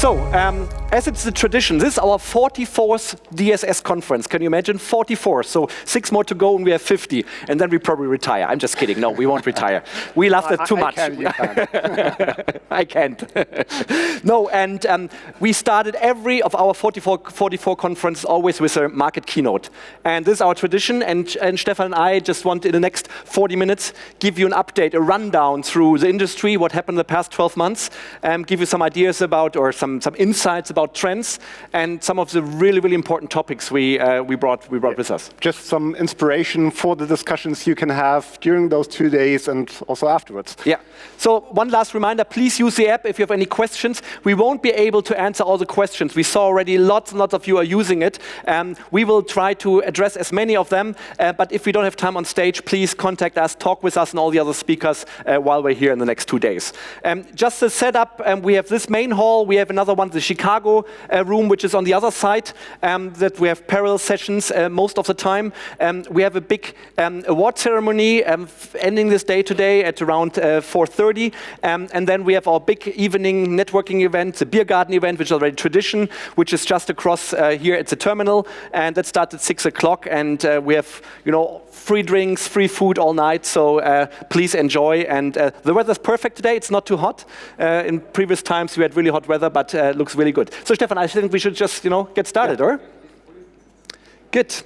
So, as it's the tradition, this is our 44th DSS conference. Can you imagine? 44. So 6 more to go and we have 50. And then we probably retire. I'm just kidding. No, we won't retire. We love that too much. I can't. No, and we started every of our 44 conferences always with a market keynote. And this is our tradition. And Stefan and I just want in the next 40 minutes give you an update, a rundown through the industry, what happened in the past 12 months, give you some ideas about or some insights about trends and some of the really important topics we brought with us. Just some inspiration for the discussions you can have during those 2 days and also afterwards. Yeah. So one last reminder, please use the app if you have any questions. We won't be able to answer all the questions. We saw already lots and lots of you are using it. We will try to address as many of them, but if we don't have time on stage, please contact us, talk with us and all the other speakers while we're here in the next 2 days. Just the setup, we have this main hall, we have another one, the Chicago room, which is on the other side, that we have parallel sessions most of the time. We have a big award ceremony ending this day today at around 4:30, and then we have our big evening networking event, the beer garden event, which is already tradition, which is just across here at the terminal, and that starts at 6 o'clock, and we have, free drinks, free food all night, so please enjoy. And the weather's perfect today, it's not too hot. In previous times we had really hot weather, but looks really good. So Stefan, I think we should just, get started, or? Good.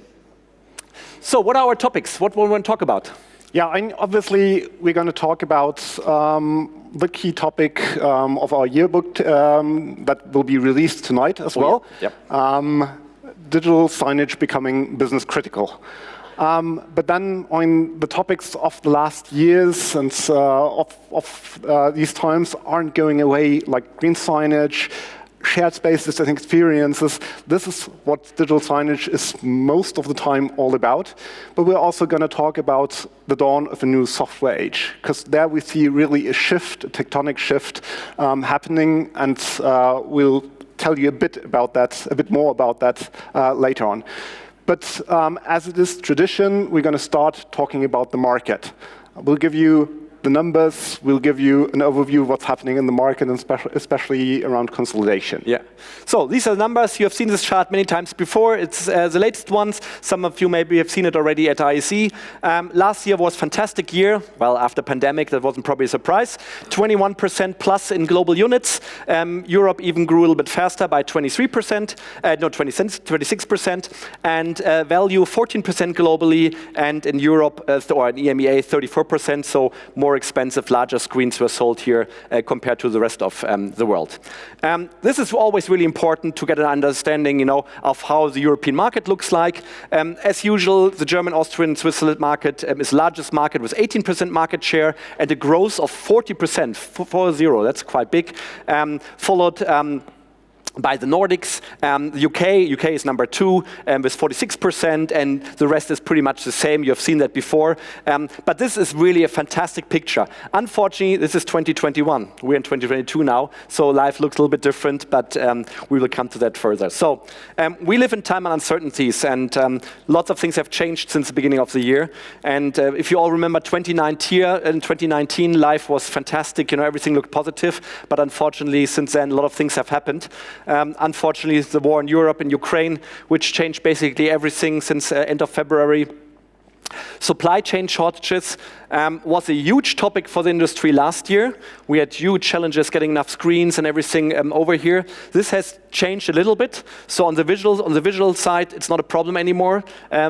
So what are our topics? What will we want to talk about? Yeah, obviously we're going to talk about the key topic of our yearbook that will be released tonight as well. Yep. Digital signage becoming business critical. But then on the topics of the last years and of these times aren't going away, like green signage, shared spaces and experiences. This is what digital signage is most of the time all about. But we're also going to talk about the dawn of a new software age, because there we see really a shift, a tectonic shift happening, and we'll tell you a bit more about that later on. But as it is tradition, we're going to start talking about the market. We'll give you the numbers, we'll give you an overview of what's happening in the market, and especially around consolidation. Yeah. So these are the numbers. You have seen this chart many times before. It's the latest ones. Some of you maybe have seen it already at IEC. Last year was a fantastic year. Well, after pandemic, that wasn't probably a surprise. 21% plus in global units. Europe even grew a little bit faster by 26%, and value 14% globally, and in Europe, or in EMEA, 34%, so more expensive, larger screens were sold here compared to the rest of the world. This is always really important to get an understanding, of how the European market looks like. As usual, the German, Austrian, Switzerland market is the largest market with 18% market share and a growth of 40%, 40, that's quite big, followed by the Nordics. The UK is number 2 with 46%, and the rest is pretty much the same. You have seen that before. But this is really a fantastic picture. Unfortunately, this is 2021. We're in 2022 now, so life looks a little bit different, but we will come to that further. So we live in time of uncertainties, and lots of things have changed since the beginning of the year. And if you all remember 2019, life was fantastic. Everything looked positive, but unfortunately, since then, a lot of things have happened. Unfortunately, the war in Europe and Ukraine, which changed basically everything since end of February. Supply chain shortages was a huge topic for the industry last year. We had huge challenges getting enough screens and everything over here. This has changed a little bit. So on the visual side, it's not a problem anymore.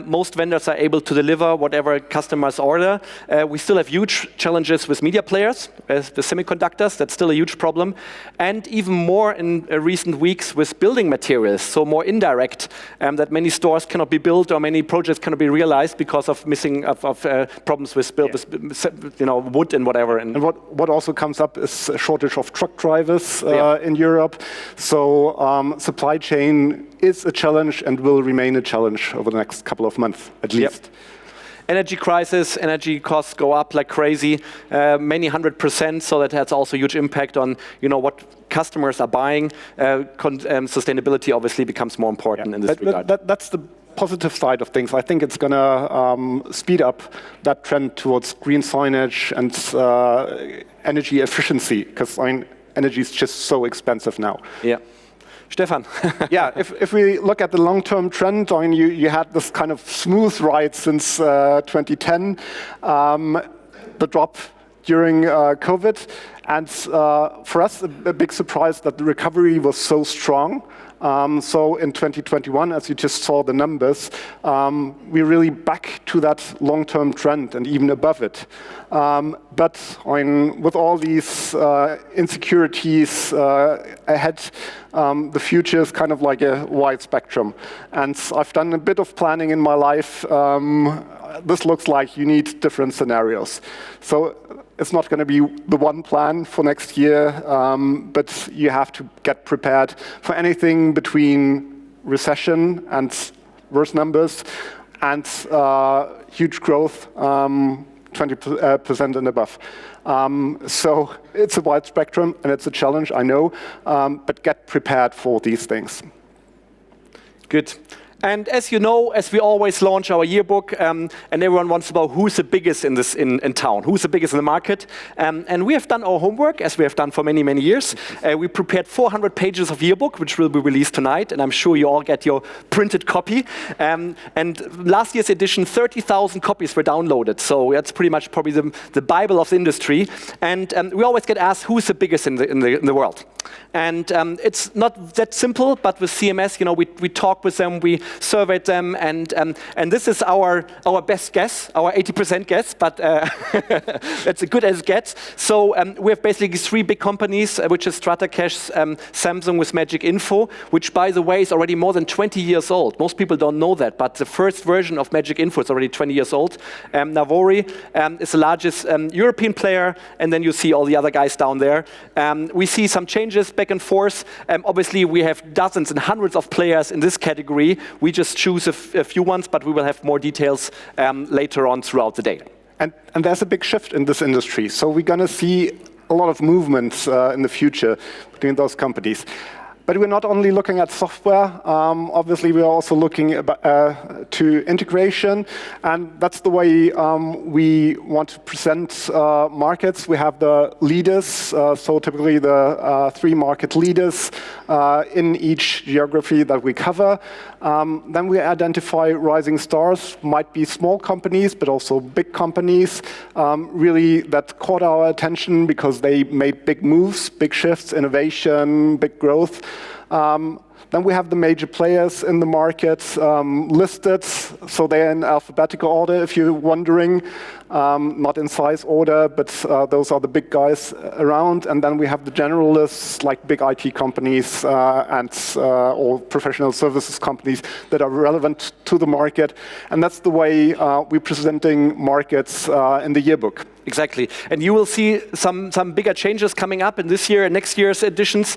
Most vendors are able to deliver whatever customers order. We still have huge challenges with media players, the semiconductors. That's still a huge problem. And even more in recent weeks with building materials, so more indirect, that many stores cannot be built or many projects cannot be realized because of missing problems with wood and whatever. And what also comes up is a shortage of truck drivers in Europe. So supply chain is a challenge and will remain a challenge over the next couple of months, at least. Yep. Energy crisis, energy costs go up like crazy, many 100%, so that has also a huge impact on what customers are buying. Sustainability obviously becomes more important in this regard. That's the positive side of things. I think it's going to speed up that trend towards green signage and energy efficiency, because energy is just so expensive now. Yeah. Stefan. Yeah, if we look at the long-term trend, I mean, you had this kind of smooth ride since 2010, the drop during COVID, and for us, a big surprise that the recovery was so strong. So in 2021, as you just saw the numbers, we're really back to that long-term trend and even above it. But I mean, with all these insecurities ahead, the future is kind of like a wide spectrum. And I've done a bit of planning in my life. This looks like you need different scenarios. So it's not going to be the one plan for next year, but you have to get prepared for anything between recession and worse numbers and huge growth, 20% and above. So it's a wide spectrum and it's a challenge, I know, but get prepared for these things. Good. And as you know, as we always launch our yearbook, and everyone wants to know who's the biggest in town, who's the biggest in the market. And we have done our homework, as we have done for many, many years. We prepared 400 pages of yearbook, which will be released tonight, and I'm sure you all get your printed copy. And last year's edition, 30,000 copies were downloaded, so that's pretty much probably the Bible of the industry. And we always get asked, who's the biggest in the world? And it's not that simple, but with CMS, we talk with them, we surveyed them, and this is our best guess, our 80% guess, but that's as good as it gets. So we have basically three big companies, which is StrataCache, Samsung with Magic Info, which, by the way, is already more than 20 years old. Most people don't know that, but the first version of Magic Info is already 20 years old. Navori is the largest European player, and then you see all the other guys down there. We see some changes back and forth. Obviously, we have dozens and hundreds of players in this category. We just choose a few ones, but we will have more details later on throughout the day. And there's a big shift in this industry. So we're going to see a lot of movements in the future between those companies. But we're not only looking at software, obviously we're also looking to integration, and that's the way we want to present markets. We have the leaders, so typically the three market leaders in each geography that we cover. Then we identify rising stars, might be small companies, but also big companies, really that caught our attention because they made big moves, big shifts, innovation, big growth. Then we have the major players in the market listed, so they're in alphabetical order, if you're wondering, not in size order, but those are the big guys around. And then we have the generalists, like big IT companies and or professional services companies that are relevant to the market. And that's the way we're presenting markets in the yearbook. Exactly. And you will see some bigger changes coming up in this year and next year's editions.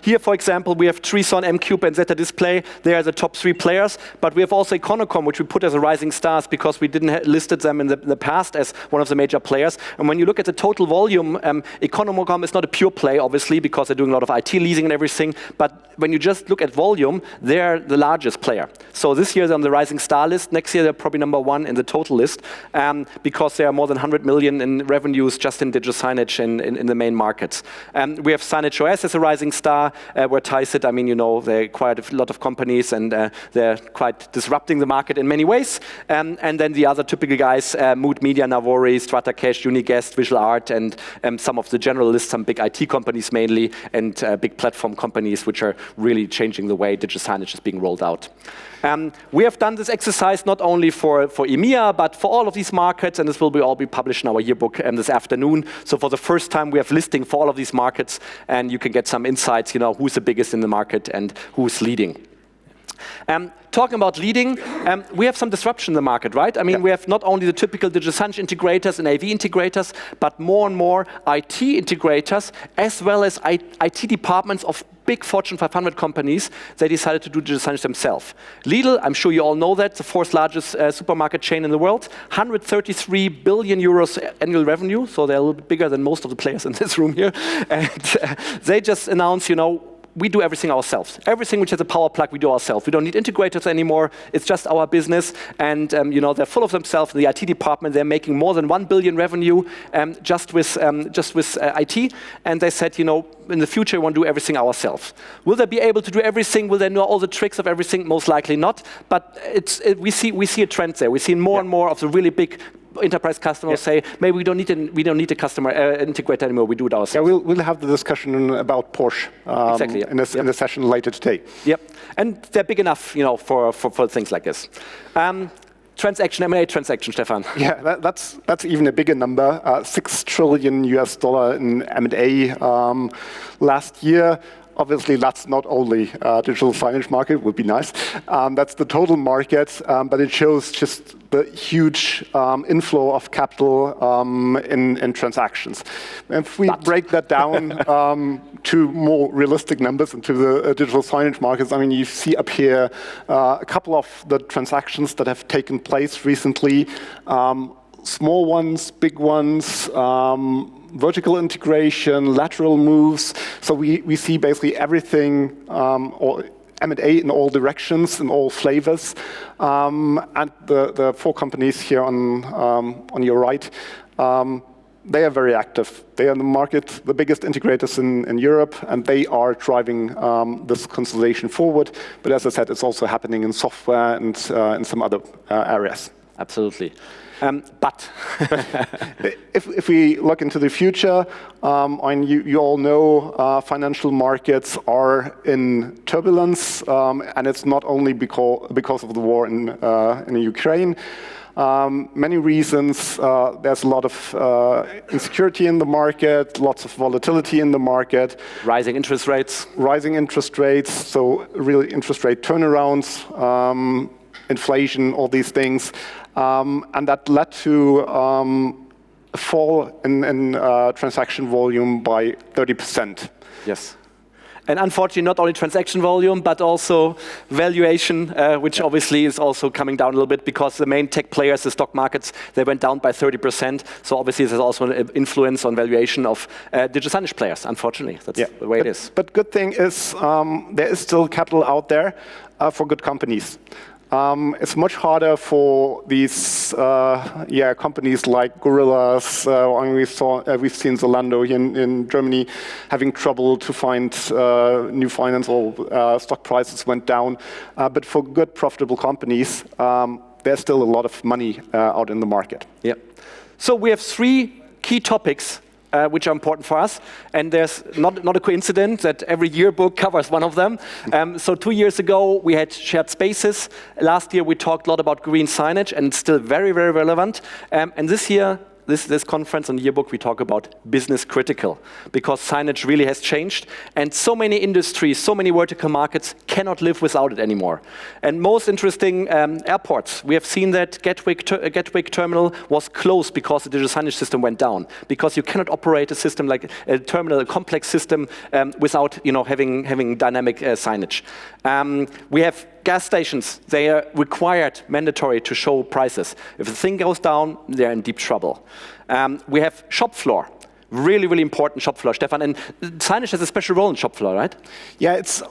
Here, for example, we have Treson, M-Cube, and Zeta Display. They are the top three players. But we have also Econocom, which we put as a rising stars because we didn't listed them in the past as one of the major players. And when you look at the total volume, Econocom is not a pure play, obviously, because they're doing a lot of IT leasing and everything. But when you just look at volume, they're the largest player. So this year they're on the rising star list. Next year they're probably number one in the total list because there are more than 100 million in revenues just in digital signage in the main markets. We have Signage OS as a rising star, where Thai sit, I mean, they acquired a lot of companies and they're quite disrupting the market in many ways. And then the other typical guys, Mood Media, Navori, StrataCache, Uniguest, Visual Art, and some of the generalists, some big IT companies mainly, and big platform companies which are really changing the way digital signage is being rolled out. We have done this exercise not only for EMEA, but for all of these markets, and this will all be published in our yearbook this afternoon. So for the first time, we have listing for all of these markets, and you can get some insights, who's the biggest in the market and who's leading. Talking about leading, we have some disruption in the market, right? I mean, we have not only the typical digital signage integrators and AV integrators, but more and more IT integrators, as well as IT departments of big Fortune 500 companies. They decided to do digital signage themselves. Lidl, I'm sure you all know that, the fourth largest supermarket chain in the world, 133 billion euros annual revenue, so they're a little bit bigger than most of the players in this room here. And they just announced, we do everything ourselves. Everything which has a power plug, we do ourselves. We don't need integrators anymore. It's just our business. And they're full of themselves. In the IT department, they're making more than 1 billion revenue just with IT. And they said, in the future, we want to do everything ourselves. Will they be able to do everything? Will they know all the tricks of everything? Most likely not. But we see a trend there. We see more and more of the really big enterprise customers say, maybe we don't need a customer integrator anymore. We do it ourselves. Yeah, we'll have the discussion about Porsche exactly, in a session later today. Yep, and they're big enough, for things like this. M&A transaction, Stefan. Yeah, that's even a bigger number. $6 trillion in M&A last year. Obviously, that's not only digital signage market, would be nice. That's the total market, but it shows just the huge inflow of capital in transactions. If we break that down to more realistic numbers into the digital signage markets, you see up here a couple of the transactions that have taken place recently. Small ones, big ones, vertical integration, lateral moves. So we see basically everything, or M&A in all directions, in all flavors. And the 4 companies here on your right, they are very active. They are in the market, the biggest integrators in Europe, and they are driving this consolidation forward. But as I said, it's also happening in software and in some other areas. Absolutely. But if we look into the future, you all know financial markets are in turbulence, and it's not only because of the war in Ukraine. Many reasons. There's a lot of insecurity in the market, lots of volatility in the market. Rising interest rates. So really interest rate turnarounds, inflation, all these things. And that led to a fall in transaction volume by 30%. Yes. And unfortunately, not only transaction volume, but also valuation, which obviously is also coming down a little bit because the main tech players, the stock markets, they went down by 30%. So obviously, there's also an influence on valuation of digital signage players, unfortunately. That's the way it is. But good thing is there is still capital out there for good companies. It's much harder for these companies like Gorillas. We've seen Zalando here in Germany having trouble to find new finance, or stock prices went down. But for good, profitable companies, there's still a lot of money out in the market. Yeah. So we have 3 key topics which are important for us. And there's not a coincidence that every yearbook covers one of them. So 2 years ago, we had shared spaces. Last year, we talked a lot about green signage, and it's still very, very relevant. And this year, this conference and yearbook, we talk about business critical, because signage really has changed, and so many industries, so many vertical markets cannot live without it anymore. And most interesting, airports. We have seen that Gatwick terminal was closed because the digital signage system went down, because you cannot operate a system like a terminal, a complex system, without having dynamic signage. We have gas stations. They are required, mandatory, to show prices. If the thing goes down, they're in deep trouble. We have shop floor. Really, really important shop floor, Stefan. And signage has a special role in shop floor, right? Yeah, it's.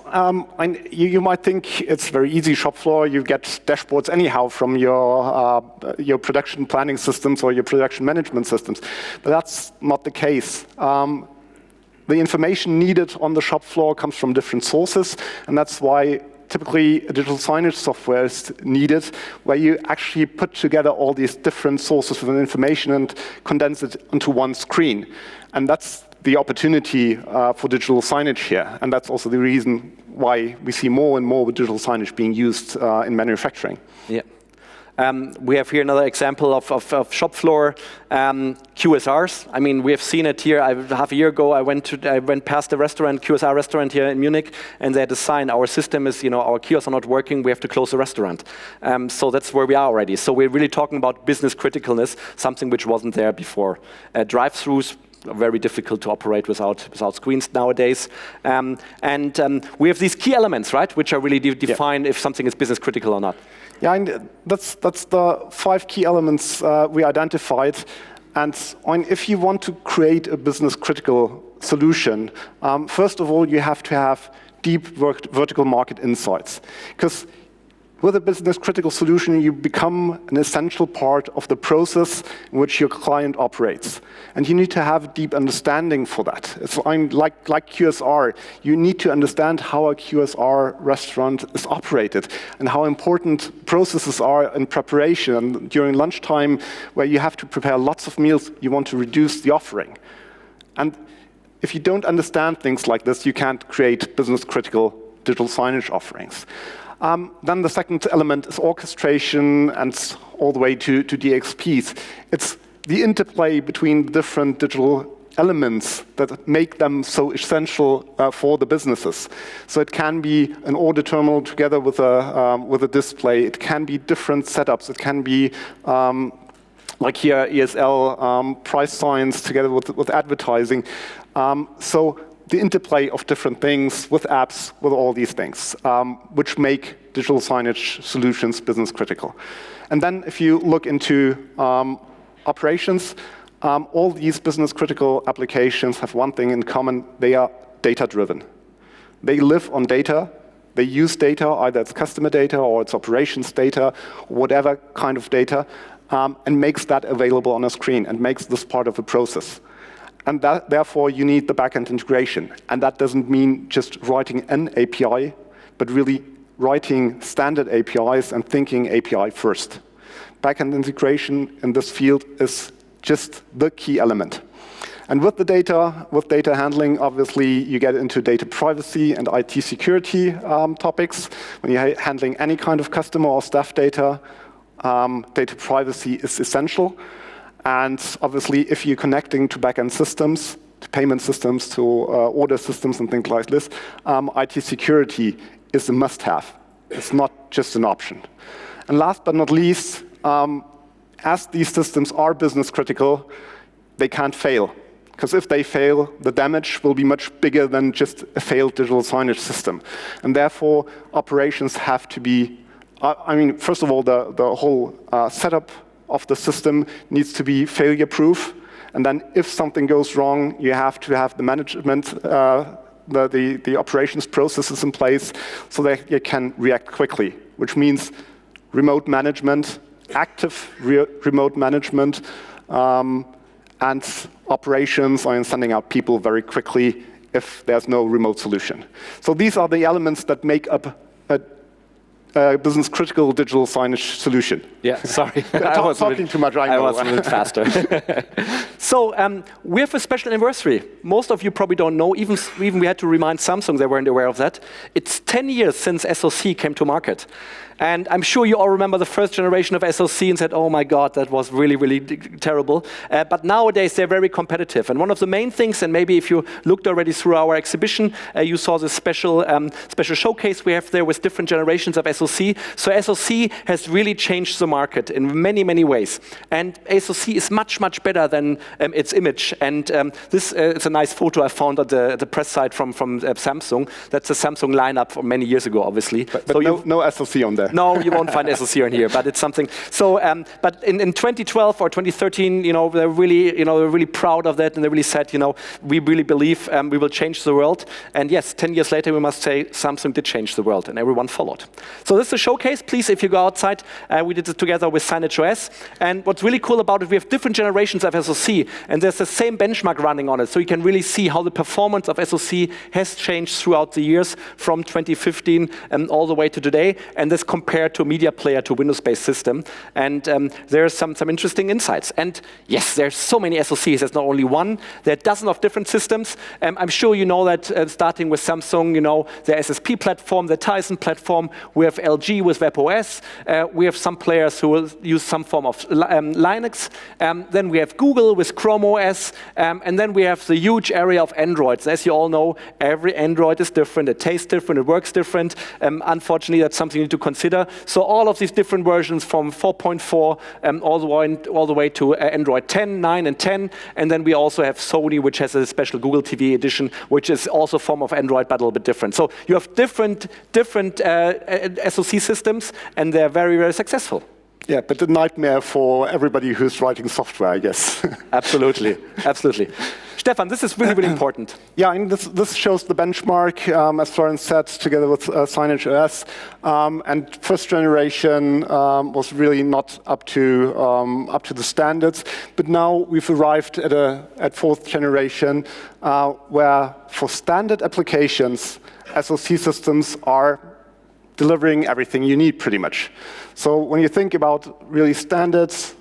You might think it's very easy shop floor. You get dashboards anyhow from your production planning systems or your production management systems, but that's not the case. The information needed on the shop floor comes from different sources, and that's why typically a digital signage software is needed, where you actually put together all these different sources of information and condense it onto one screen. And that's the opportunity for digital signage here. And that's also the reason why we see more and more digital signage being used in manufacturing. Yeah. We have here another example of shop floor QSRs. I mean, we have seen it here. Half a year ago, I went past a restaurant, QSR restaurant here in Munich, and they had a sign: "Our system is, our kiosks are not working. We have to close the restaurant." So that's where we are already. So we're really talking about business criticalness, something which wasn't there before. Drive-throughs are very difficult to operate without screens nowadays. We have these key elements, right, which are really define if something is business critical or not. Yeah, and that's the 5 key elements we identified. And if you want to create a business critical solution, first of all, you have to have deep vertical market insights. Because with a business-critical solution, you become an essential part of the process in which your client operates. And you need to have a deep understanding for that. It's like QSR. You need to understand how a QSR restaurant is operated and how important processes are in preparation. And during lunchtime, where you have to prepare lots of meals, you want to reduce the offering. And if you don't understand things like this, you can't create business-critical digital signage offerings. Then the second element is orchestration and all the way to DXPs. It's the interplay between different digital elements that make them so essential for the businesses. So it can be an order terminal together with a display. It can be different setups. It can be like here, ESL price signs together with advertising. So the interplay of different things with apps, with all these things, which make digital signage solutions business critical. And then if you look into operations, all these business critical applications have one thing in common: they are data driven. They live on data. They use data, either it's customer data or it's operations data, whatever kind of data, and makes that available on a screen and makes this part of the process. And therefore, you need the backend integration. And that doesn't mean just writing an API, but really writing standard APIs and thinking API first. Backend integration in this field is just the key element. And with data handling, obviously, you get into data privacy and IT security topics. When you're handling any kind of customer or staff data, data privacy is essential. And obviously, if you're connecting to backend systems, to payment systems, to order systems and things like this, IT security is a must-have. It's not just an option. And last but not least, as these systems are business critical, they can't fail. Because if they fail, the damage will be much bigger than just a failed digital signage system. And therefore, operations have to be, first of all, the whole setup of the system needs to be failure-proof. And then if something goes wrong, you have to have the management, the operations processes in place so that you can react quickly, which means remote management, active remote management, and operations, and sending out people very quickly if there's no remote solution. So these are the elements that make up a business-critical digital signage solution. Yeah, sorry. I was talking too much, I know. I was a little faster. So we have a special anniversary. Most of you probably don't know, even we had to remind Samsung, they weren't aware of that. It's 10 years since SoC came to market. And I'm sure you all remember the first generation of SoC and said, oh my God, that was really, really terrible. But nowadays, they're very competitive. And one of the main things, and maybe if you looked already through our exhibition, you saw the special showcase we have there with different generations of SoC. So SoC has really changed the market in many, many ways. And SoC is much, much better than its image. And this is a nice photo I found at the press site from Samsung. That's a Samsung lineup from many years ago, obviously. But so no SoC on there. No, you won't find SoC on here, but it's something. So, but in 2012 or 2013, they're really proud of that, and they really said, we really believe we will change the world. And yes, 10 years later, we must say Samsung did change the world, and everyone followed. So this is a showcase. Please, if you go outside, we did it together with Signage OS. And what's really cool about it, we have different generations of SoC, and there's the same benchmark running on it, so you can really see how the performance of SoC has changed throughout the years from 2015 all the way to today. And this compared to a media player to Windows-based system. And there are some interesting insights. And yes, there's so many SoCs. There's not only one. There are dozens of different systems. I'm sure you know that starting with Samsung, the SSP platform, the Tizen platform. We have LG with WebOS. We have some players who will use some form of Linux. Then we have Google with Chrome OS. And then we have the huge area of Androids. As you all know, every Android is different. It tastes different. It works different. Unfortunately, that's something you need to consider. So all of these different versions from 4.4 all the way to Android 10, 9, and 10. And then we also have Sony, which has a special Google TV edition, which is also a form of Android, but a little bit different. So you have different SoC systems, and they're very, very successful. Yeah, but a nightmare for everybody who's writing software, I guess. Absolutely, absolutely. Stefan, this is really, really important. Yeah, and this shows the benchmark, as Florian said, together with Signage OS. And first generation was really not up to the standards. But now we've arrived at fourth generation, where for standard applications, SoC systems are delivering everything you need, pretty much. So when you think about really standards,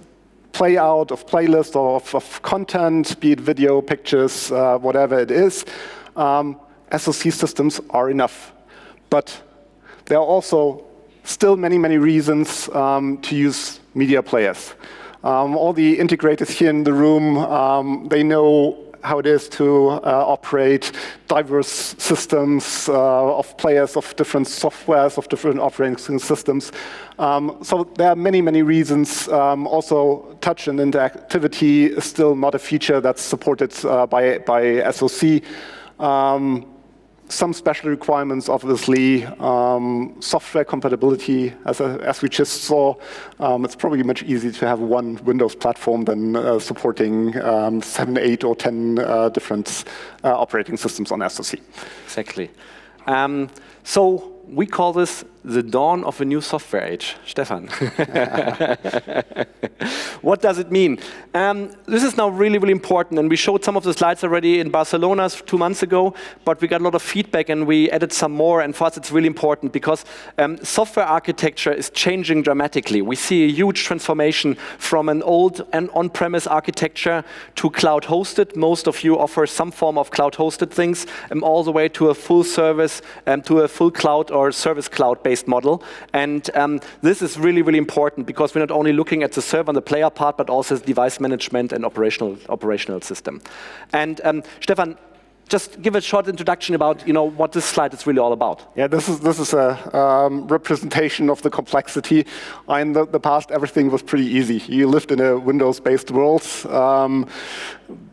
playout of playlist or of content, be it video, pictures, whatever it is, SoC systems are enough. But there are also still many, many reasons to use media players. All the integrators here in the room, they know how it is to operate diverse systems of players, of different softwares, of different operating systems. So there are many, many reasons. Also, touch and interactivity is still not a feature that's supported by SoC. Some special requirements, obviously, software compatibility, as we just saw. It's probably much easier to have one Windows platform than supporting 7, 8, or 10 different operating systems on SoC. Exactly. So we call this the dawn of a new software age. Stefan. What does it mean? This is now really, really important, and we showed some of the slides already in Barcelona 2 months ago, but we got a lot of feedback and we added some more, and for us it's really important because software architecture is changing dramatically. We see a huge transformation from an old and on-premise architecture to cloud-hosted. Most of you offer some form of cloud-hosted things, all the way to a full service, to a full cloud or service cloud-based model. And this is really, really important because we're not only looking at the server and the player part, but also device management and operational system. And Stefan, just give a short introduction about what this slide is really all about. Yeah, this is a representation of the complexity. In the past, everything was pretty easy. You lived in a Windows-based world.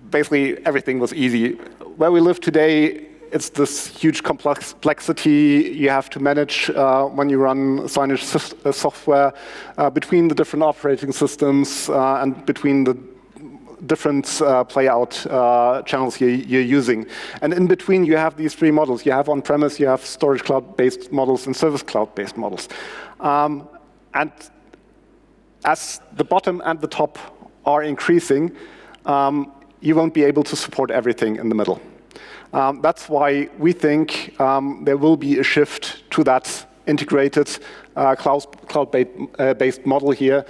Basically, everything was easy. Where we live today, it's this huge complexity you have to manage when you run signage software between the different operating systems and between the different playout channels you're using. And in between, you have these three models. You have on-premise, you have storage cloud-based models, and service cloud-based models. And as the bottom and the top are increasing, you won't be able to support everything in the middle. That's why we think there will be a shift to that integrated cloud-based model here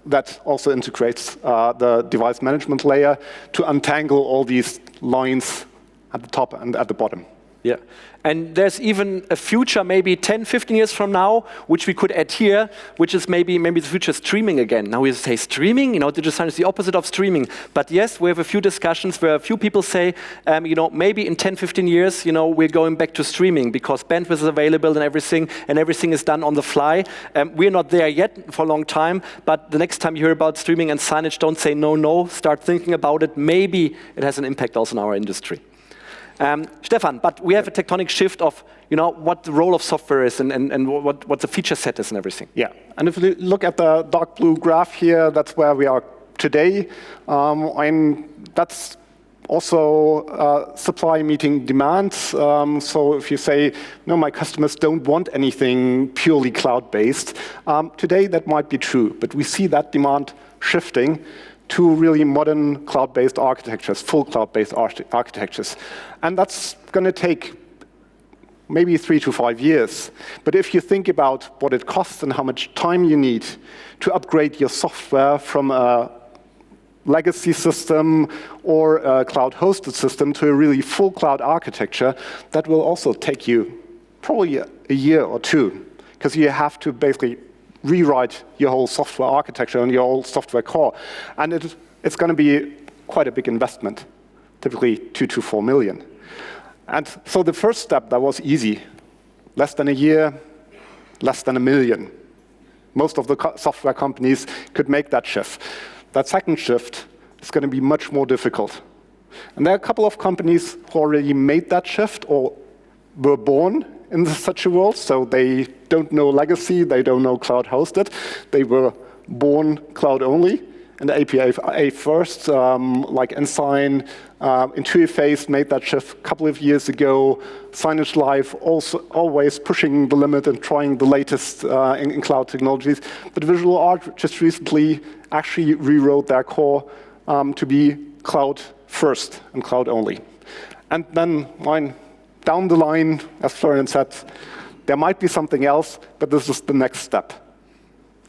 that also integrates the device management layer to untangle all these lines at the top and at the bottom. Yeah, and there's even a future, maybe 10, 15 years from now, which we could add here, which is maybe the future streaming again. Now we say streaming, digital signage is the opposite of streaming. But yes, we have a few discussions where a few people say, maybe in 10, 15 years, we're going back to streaming because bandwidth is available and everything is done on the fly. We're not there yet for a long time, but the next time you hear about streaming and signage, don't say no, start thinking about it. Maybe it has an impact also in our industry. Stefan, but we have a tectonic shift of what the role of software is and what the feature set is and everything. Yeah, and if you look at the dark blue graph here, that's where we are today. That's also supply meeting demand. So if you say, no, my customers don't want anything purely cloud-based, today that might be true, but we see that demand shifting to really modern cloud-based architectures, full cloud-based architectures. And that's going to take maybe 3 to 5 years. But if you think about what it costs and how much time you need to upgrade your software from a legacy system or a cloud-hosted system to a really full cloud architecture, that will also take you probably a year or two, because you have to basically rewrite your whole software architecture and your whole software core. And it's going to be quite a big investment, typically 2 to 4 million. And so the first step, that was easy. Less than a year, less than $1 million. Most of the software companies could make that shift. That second shift is going to be much more difficult. And there are a couple of companies who already made that shift or were born in such a world, so they don't know legacy, they don't know cloud hosted, they were born cloud only, in the APA first, like Ensign, Intuiface made that shift a couple of years ago. Signage Live also always pushing the limit and trying the latest in cloud technologies. But Visual Art just recently actually rewrote their core to be cloud first and cloud only. And then down the line, as Florian said, there might be something else, but this is the next step.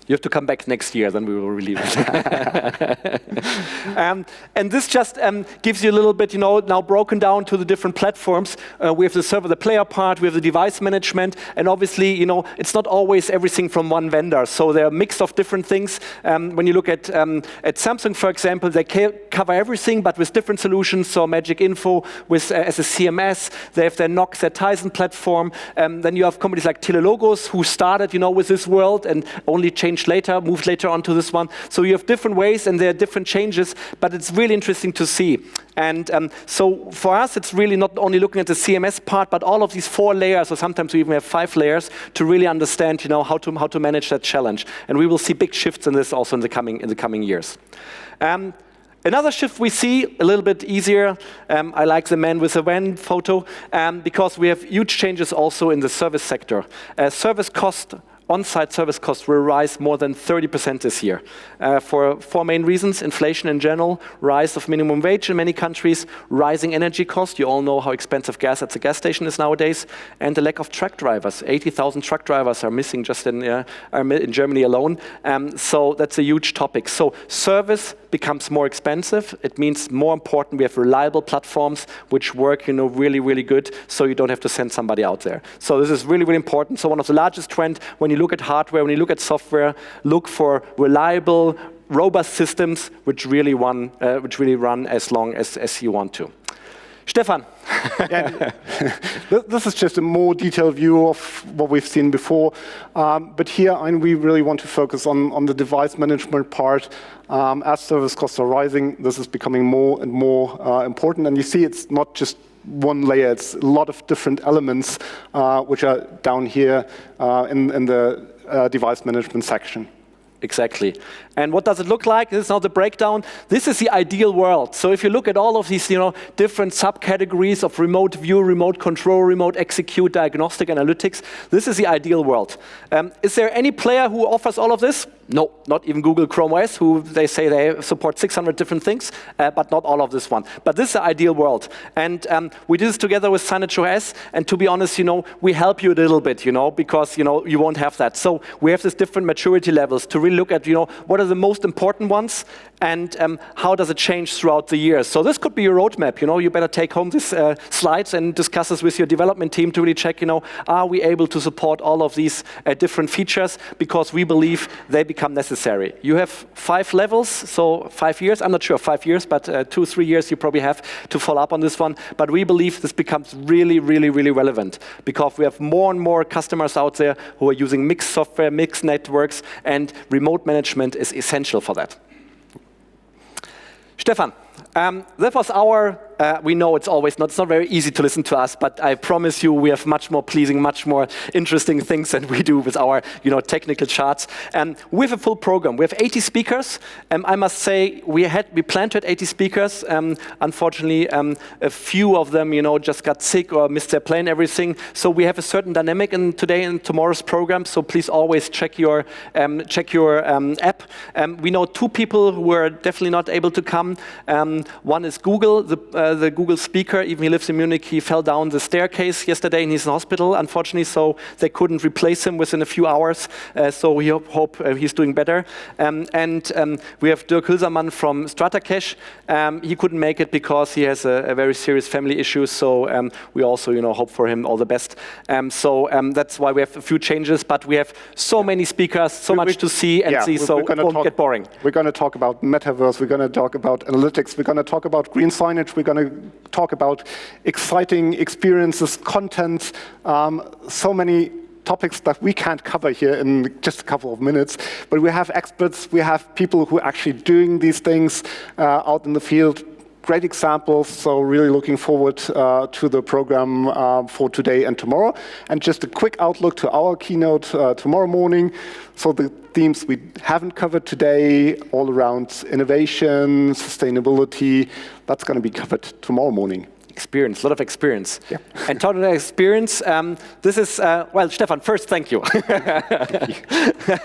You have to come back next year, then we will release it. And this just gives you a little bit, now broken down to the different platforms. We have the server, the player part, we have the device management, and obviously, it's not always everything from one vendor. So they're a mix of different things. When you look at Samsung, for example, they cover everything, but with different solutions. So Magic Info as a CMS, they have their Knox, their Tizen platform. Then you have companies like Telelogos who started, with this world and only moved later onto this one. So you have different ways and there are different changes, but it's really interesting to see. And so for us, it's really not only looking at the CMS part, but all of these 4 layers, or sometimes we even have 5 layers, to really understand, how to manage that challenge. And we will see big shifts in this also in the coming years. Another shift we see, a little bit easier, I like the man with the van photo, because we have huge changes also in the service sector. On-site service costs will rise more than 30% this year for 4 main reasons: inflation in general, rise of minimum wage in many countries, rising energy costs. You all know how expensive gas at the gas station is nowadays, and the lack of truck drivers. 80,000 truck drivers are missing just in Germany alone. So that's a huge topic. So service becomes more expensive. It means more important we have reliable platforms which work, really, really good, so you don't have to send somebody out there. So this is really, really important. So one of the largest trends when you look at hardware, when you look at software, look for reliable, robust systems which really run as long as you want to. Stefan. Yeah, this is just a more detailed view of what we've seen before. But here, we really want to focus on the device management part. As service costs are rising, this is becoming more and more important. And you see it's not just one layer, it's a lot of different elements which are down here in the device management section. Exactly. And what does it look like? This is now the breakdown. This is the ideal world. So if you look at all of these, different subcategories of remote view, remote control, remote execute, diagnostic, analytics, this is the ideal world. Is there any player who offers all of this? No, not even Google Chrome OS, who they say they support 600 different things, but not all of this one. But this is the ideal world. And we did this together with Signage OS, and to be honest, we help you a little bit, because, you won't have that. So we have these different maturity levels to really look at, what are the most important ones, and how does it change throughout the years. So this could be your roadmap. You better take home these slides and discuss this with your development team to really check, are we able to support all of these different features, because we believe they become necessary. You have 5 levels, so 5 years. I'm not sure 5 years, but 2-3 years you probably have to follow up on this one. But we believe this becomes really, really, really relevant, because we have more and more customers out there who are using mixed software, mixed networks, and remote management is essential for that. Stefan, that was our, we know it's not very easy to listen to us, but I promise you we have much more pleasing, much more interesting things than we do with our technical charts. We have a full program. We have 80 speakers. I must say we planned to have 80 speakers. Unfortunately, a few of them just got sick or missed their plane, everything. So we have a certain dynamic in today and tomorrow's program. So please always check your app. We know 2 people who are definitely not able to come. One is Google, the Google speaker. Even he lives in Munich. He fell down the staircase yesterday and he's in hospital, unfortunately, so they couldn't replace him within a few hours. So we hope he's doing better. And we have Dirk Hülsermann from StrataCache. He couldn't make it because he has a very serious family issue. So we also hope for him all the best. So that's why we have a few changes, but we have so many speakers, so much to see and see, so it won't get boring. We're going to talk about metaverse, we're going to talk about analytics, we're going to talk about green signage, we're going to talk about exciting experiences, content, so many topics that we can't cover here in just a couple of minutes. But we have experts, we have people who are actually doing these things out in the field. great examples, so really looking forward to the program for today and tomorrow. And just a quick outlook to our keynote tomorrow morning. So the themes we haven't covered today, all around innovation, sustainability, that's going to be covered tomorrow morning. Experience, a lot of experience. Yeah. And talking about experience, this is, well, Stefan, first, thank you. Thank you.